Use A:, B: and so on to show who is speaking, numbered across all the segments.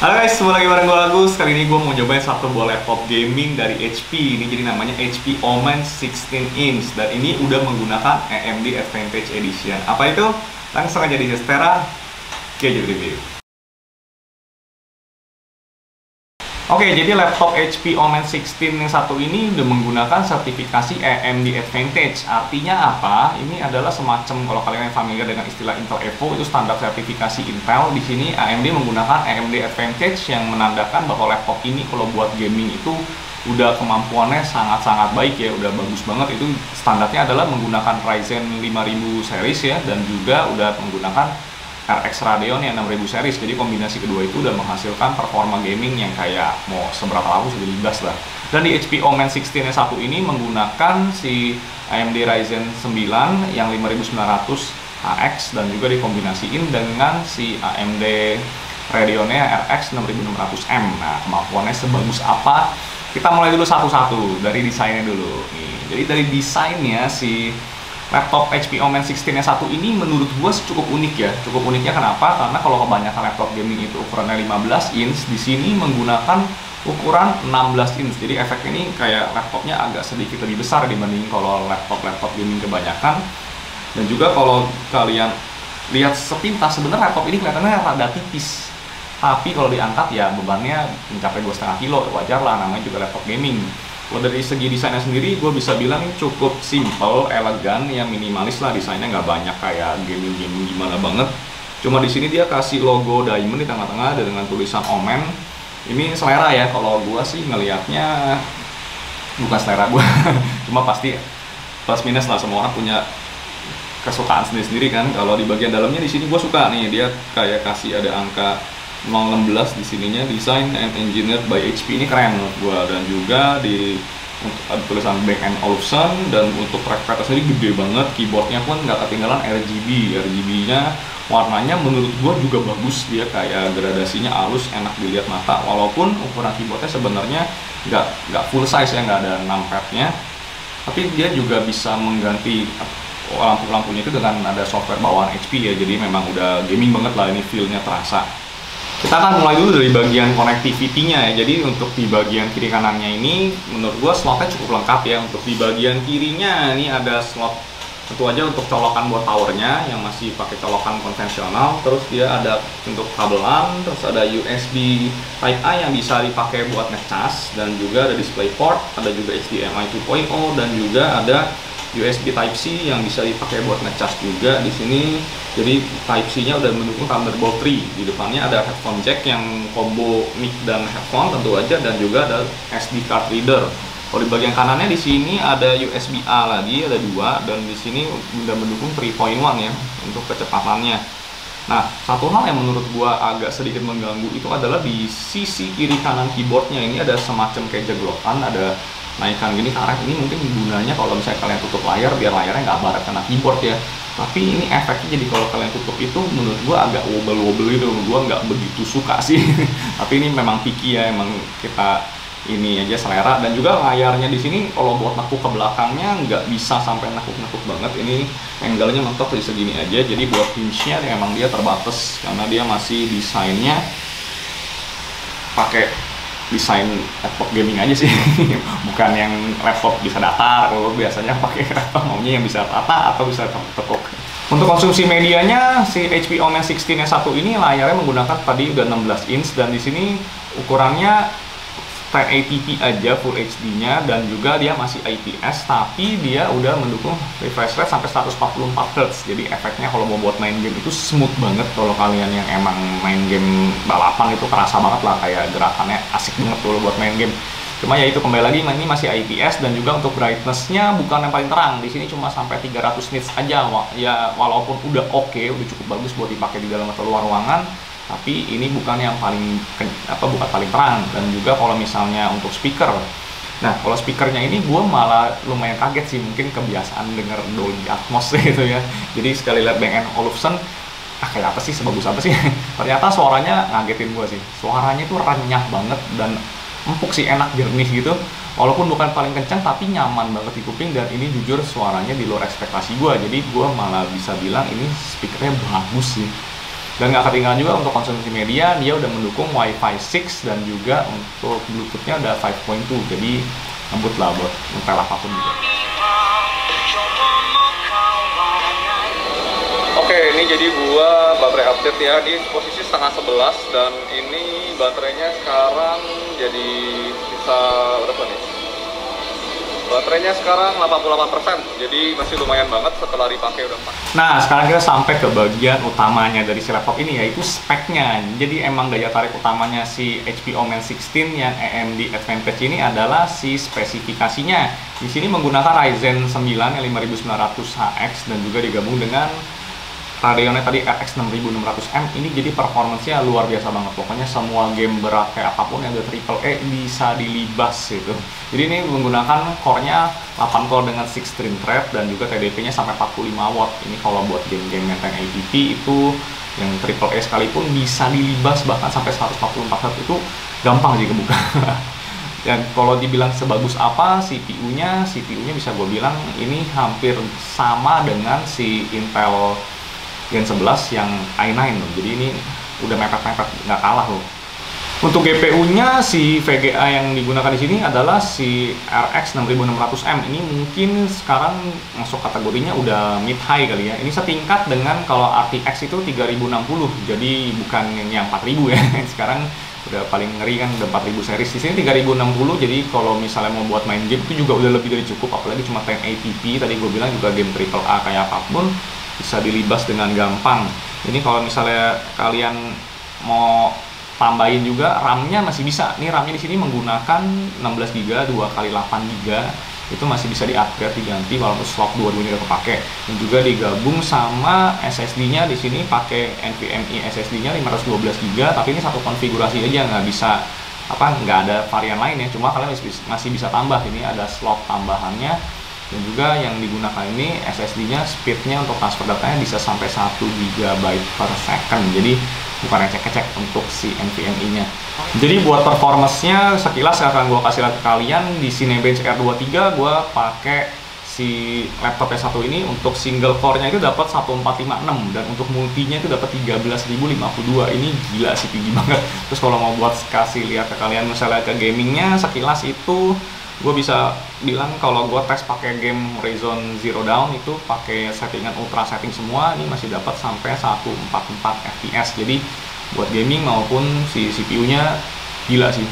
A: Halo guys, semua lagi bareng gue Agus. Kali ini gue mau nyobain satu buah laptop gaming dari HP. Ini jadi namanya HP Omen 16 inch. Dan ini udah menggunakan AMD Advantage Edition. Apa itu? Langsung aja di Stera Gadget Review. Oke, jadi laptop HP Omen 16 yang satu ini udah menggunakan sertifikasi AMD Advantage. Artinya apa? Ini adalah semacam, kalau kalian yang familiar dengan istilah Intel Evo, itu standar sertifikasi Intel. Di sini AMD menggunakan AMD Advantage yang menandakan bahwa laptop ini kalau buat gaming itu udah kemampuannya sangat-sangat baik ya, udah bagus banget. Itu standarnya adalah menggunakan Ryzen 5000 series ya, dan juga udah menggunakan RX Radeon yang 6000 series. Jadi kombinasi kedua itu udah menghasilkan performa gaming yang kayak mau seberapa laku sudah bebas lah. Dan di HP Omen 16 yang satu ini menggunakan si AMD Ryzen 9 yang 5900 HX dan juga dikombinasiin dengan si AMD Radeonnya RX 6600M. Nah, kemampuannya sebagus apa? Kita mulai dulu satu-satu dari desainnya dulu. Nih, jadi dari desainnya si laptop HP Omen 16 yang satu ini menurut gue cukup unik ya. Cukup uniknya kenapa? Karena kalau kebanyakan laptop gaming itu ukurannya 15 inch, di sini menggunakan ukuran 16 inch. Jadi efek ini kayak laptopnya agak sedikit lebih besar dibanding kalau laptop gaming kebanyakan. Dan juga kalau kalian lihat sepintas, sebenarnya laptop ini kelihatannya rada tipis. Tapi kalau diangkat ya bebannya mencapai 2,5 kilo, wajar lah, namanya juga laptop gaming. Kalau dari segi desainnya sendiri, gue bisa bilang cukup simple, elegan, ya minimalis lah desainnya, nggak banyak kayak gaming gimana banget. Cuma di sini dia kasih logo diamond di tengah-tengah dengan tulisan Omen. Ini selera ya, kalau gue sih ngelihatnya bukan selera gue, cuma pasti plus minus lah, semua orang punya kesukaan sendiri-sendiri kan. Kalau di bagian dalamnya di sini gue suka nih, dia kayak kasih ada angka 016 di sininya, design and engineered by HP, ini keren menurut gua. Dan juga di ada tulisan Bang & Olufsen, dan untuk trackpad sendiri gede banget, keyboardnya pun nggak ketinggalan RGB-nya warnanya menurut gua juga bagus, dia kayak gradasinya halus, enak dilihat mata. Walaupun ukuran keyboardnya sebenarnya nggak full size ya, nggak ada numpadnya, tapi dia juga bisa mengganti lampu-lampunya itu dengan ada software bawaan HP ya. Jadi memang udah gaming banget lah, ini feel-nya terasa. Kita akan mulai dulu dari bagian connectivity-nya ya. Jadi untuk di bagian kiri kanannya ini menurut gua slotnya cukup lengkap ya. Untuk di bagian kirinya ini ada slot tentu aja untuk colokan buat powernya yang masih pakai colokan konvensional. Terus dia ada untuk kabelan, terus ada USB Type A yang bisa dipakai buat ngecas, dan juga ada DisplayPort, ada juga HDMI 2.0, dan juga ada USB Type C yang bisa dipakai buat ngecas juga di sini. Jadi Type C-nya udah mendukung Thunderbolt 3. Di depannya ada headphone jack yang combo mic dan headphone tentu aja, dan juga ada SD card reader. Kalau di bagian kanannya di sini ada USB A lagi, ada dua, dan di sini udah mendukung 3.1 ya untuk kecepatannya. Nah, satu hal yang menurut gua agak sedikit mengganggu itu adalah di sisi kiri kanan keyboardnya ini ada semacam kayak jeglokan, ada naikkan gini karet. Ini mungkin gunanya kalau misalnya kalian tutup layar biar layarnya nggak baret kena keyboard ya. Tapi ini efeknya jadi kalau kalian tutup itu menurut gua agak wobble-wobble gitu. Gua nggak begitu suka sih. Tapi ini memang picky ya, emang kita ini aja selera. Dan juga layarnya di sini kalau buat nekuk ke belakangnya nggak bisa sampai nekuk-nekuk banget. Ini angle-nya mentok di segini aja. Jadi buat pinch-nya emang dia terbatas karena dia masih desainnya pakai desain laptop gaming aja sih, bukan yang laptop bisa datar. Kalau biasanya pakai laptop maunya yang bisa rata atau bisa tekuk. Untuk konsumsi medianya, si HP Omen 16 yang satu ini layarnya menggunakan tadi udah 16 inch, dan di sini ukurannya 1080p aja full HD-nya, dan juga dia masih IPS, tapi dia udah mendukung refresh rate sampai 144 Hz. Jadi efeknya kalau mau buat main game itu smooth banget. Kalau kalian yang emang main game balapan itu kerasa banget lah, kayak gerakannya asik banget kalau buat main game. Cuma ya itu kembali lagi, ini masih IPS, dan juga untuk brightness-nya bukan yang paling terang. Di sini cuma sampai 300 nits aja. Ya walaupun udah oke, udah cukup bagus buat dipakai di dalam atau luar ruangan. Tapi ini bukan yang paling bukan paling terang. Dan juga kalau misalnya untuk speaker, nah kalau speakernya ini gue malah lumayan kaget sih, mungkin kebiasaan denger Dolby Atmos gitu ya. Jadi sekali lihat Bang & Olufsen, kayak apa sih, sebagus apa sih? Ternyata suaranya ngagetin gue sih. Suaranya tuh renyah banget dan empuk sih, enak, jernih gitu. Walaupun bukan paling kencang, tapi nyaman banget di kuping, dan ini jujur suaranya di luar ekspektasi gue. Jadi gue malah bisa bilang ini speakernya bagus sih. Dan nggak ketinggalan juga untuk konsumsi media, dia udah mendukung Wi-Fi 6 dan juga untuk Bluetooth-nya udah 5.2, jadi ngebut lah buat nyetel apapun juga. Oke, ini jadi gua baterai update ya, di posisi setengah 11 dan ini baterainya sekarang jadi bisa berapa nih? Baterainya sekarang 88%, jadi masih lumayan banget setelah dipakai udah 4. Nah, sekarang kita sampai ke bagian utamanya dari si laptop ini, yaitu speknya. Jadi emang daya tarik utamanya si HP Omen 16 yang AMD Advantage ini adalah si spesifikasinya. Di sini menggunakan Ryzen 9 yang 5900HX dan juga digabung dengan Radeonnya tadi RX 6600M. Ini jadi performance-nya luar biasa banget. Pokoknya semua game berat kayak apapun yang udah AAA bisa dilibas gitu. Jadi ini menggunakan core-nya 8 core dengan 6 string thread dan juga TDP-nya sampai 45 watt. Ini kalau buat game-game yang 1080p itu yang AAA sekalipun bisa dilibas bahkan sampai 144 Hz, itu gampang sih kebuka. Dan kalau dibilang sebagus apa CPU-nya bisa gue bilang ini hampir sama dengan si Intel Gen 11 yang i9 loh. Jadi ini udah mepet-mepet, nggak kalah loh. Untuk GPU-nya si VGA yang digunakan di sini adalah si RX 6600M. Ini mungkin sekarang masuk kategorinya udah mid high kali ya. Ini setingkat dengan kalau RTX itu 3060. Jadi bukan yang 4000 ya. Sekarang udah paling ngeri kan, udah 4000 series. Di sini 3060. Jadi kalau misalnya mau buat main game itu juga udah lebih dari cukup, apalagi cuma 1080p. Tadi gue bilang juga game AAA kayak apapun bisa dilibas dengan gampang. Ini kalau misalnya kalian mau tambahin juga RAM-nya masih bisa. Ini RAM-nya di sini menggunakan 16GB 2x8GB. Itu masih bisa di-upgrade, diganti walaupun slot dua-duanya udah kepake. Dan juga digabung sama SSD-nya di sini pakai NVMe SSD-nya 512GB, tapi ini satu konfigurasi aja, nggak bisa nggak ada varian lain ya. Cuma kalian masih bisa tambah. Ini ada slot tambahannya. Dan juga yang digunakan ini SSD-nya speed-nya untuk transfer datanya bisa sampai 1 GB per second. Jadi bukan ecek-ecek untuk si NVMe-nya. Jadi buat performance-nya sekilas akan gue kasih lihat ke kalian. Di Cinebench R23 gue pakai si laptop yang satu ini, untuk single core-nya itu dapat 1456 dan untuk multinya itu dapat 13052. Ini gila sih, tinggi banget. Terus kalau mau buat kasih lihat ke kalian misalnya ke gamingnya sekilas itu, gue bisa bilang kalau gue tes pakai game Horizon Zero Dawn itu pakai settingan ultra setting semua, ini masih dapat sampai 144 fps. Jadi buat gaming maupun si CPU-nya gila sih.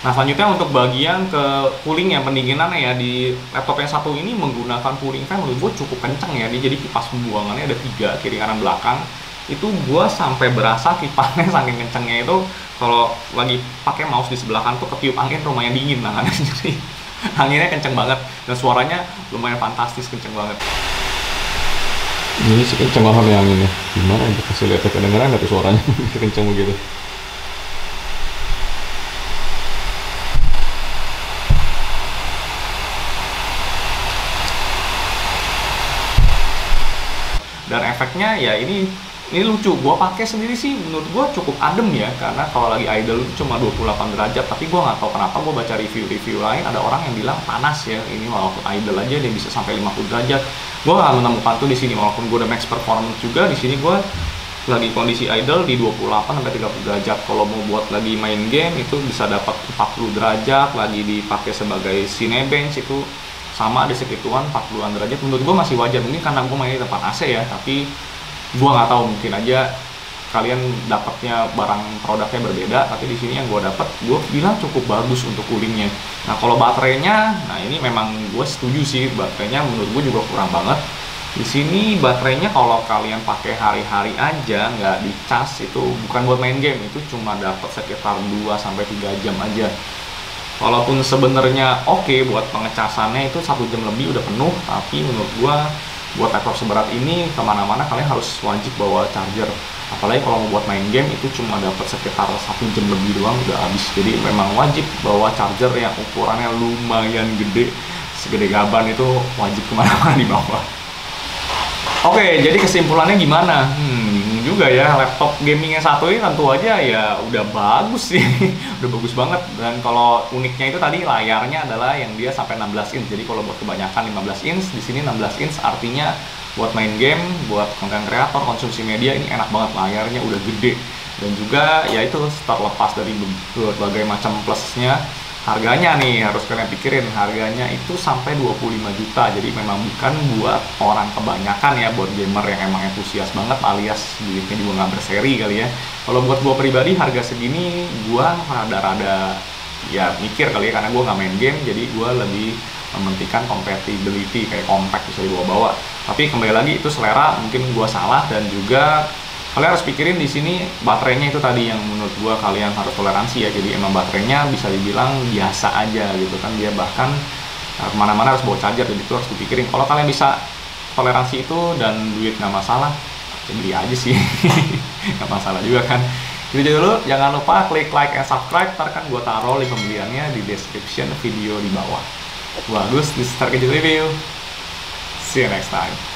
A: Nah, selanjutnya untuk bagian ke cooling ya, pendinginannya ya, di laptop yang satu ini menggunakan cooling fan menurut gue cukup kenceng ya. Jadi kipas pembuangannya ada 3, kiri kanan belakang. Itu gue sampai berasa kipasnya saking kencengnya itu kalau lagi pakai mouse di sebelah kanan tuh ketiup angin lumayan dingin tangannya. Jadi anginnya kenceng banget dan suaranya lumayan fantastis, kenceng banget. Ini sih kenceng banget ya anginnya. Gimana ya, kasih lihat kedengeran nggak tuh suaranya kenceng begitu. Dan efeknya ya ini lucu. Gua pakai sendiri sih menurut gua cukup adem ya, karena kalau lagi idle itu cuma 28 derajat, tapi gua nggak tahu kenapa gua baca review-review lain ada orang yang bilang panas ya. Ini walaupun idle aja dia bisa sampai 50 derajat. Gua nggak menemukan tuh di sini, walaupun gua udah max performance juga di sini gua lagi kondisi idle di 28 sampai 30 derajat. Kalau mau buat lagi main game itu bisa dapat 40 derajat, lagi dipakai sebagai Cinebench itu sama ada segituan 40-an derajat. Menurut gue masih wajar, mungkin karena gue main di tempat AC ya, tapi gue nggak tahu, mungkin aja kalian dapatnya barang produknya berbeda. Tapi di sini yang gue dapat, gue bilang cukup bagus untuk coolingnya. Nah, kalau baterainya, nah ini memang gue setuju sih, baterainya menurut gue juga kurang banget. Di sini baterainya kalau kalian pakai hari-hari aja nggak dicas, itu bukan buat main game, itu cuma dapat sekitar 2-3 jam aja. Walaupun sebenarnya oke buat pengecasannya itu 1 jam lebih udah penuh, tapi menurut gua buat laptop seberat ini kemana-mana kalian harus wajib bawa charger. Apalagi kalau mau buat main game itu cuma dapat sekitar 1 jam lebih doang udah habis. Jadi memang wajib bawa charger yang ukurannya lumayan gede, segede gaban itu wajib kemana-mana dibawa. Oke, jadi kesimpulannya gimana? Bingung juga ya, laptop gaming yang satu ini tentu aja ya udah bagus sih. Udah bagus banget. Dan kalau uniknya itu tadi layarnya adalah yang dia sampai 16 inch. Jadi kalau buat kebanyakan 15 inch, di sini 16 inch artinya buat main game, buat konten kreator, konsumsi media ini enak banget, layarnya udah gede. Dan juga ya itu terlepas dari berbagai macam plusnya, harganya nih harus kalian pikirin, harganya itu sampai 25 juta. Jadi memang bukan buat orang kebanyakan ya, buat gamer yang emang entusias banget alias duitnya juga nggak berseri kali ya. Kalau buat gua pribadi harga segini gua rada-rada ya mikir kali ya, karena gua nggak main game, jadi gua lebih mementingkan compatibility, kayak compact bisa dibawa-bawa. Tapi kembali lagi itu selera, mungkin gua salah. Dan juga kalian harus pikirin di sini baterainya itu tadi yang menurut gua kalian harus toleransi ya. Jadi emang baterainya bisa dibilang biasa aja gitu kan, dia bahkan kemana-mana harus bawa charger, jadi itu harus dipikirin. Kalau kalian bisa toleransi itu dan duit nggak masalah, ya beli aja sih. Nggak masalah juga kan. Itu aja dulu, jangan lupa klik like and subscribe, ntar kan gua taruh link pembeliannya di description video di bawah. Gua Agus, this is Target Review. See you next time.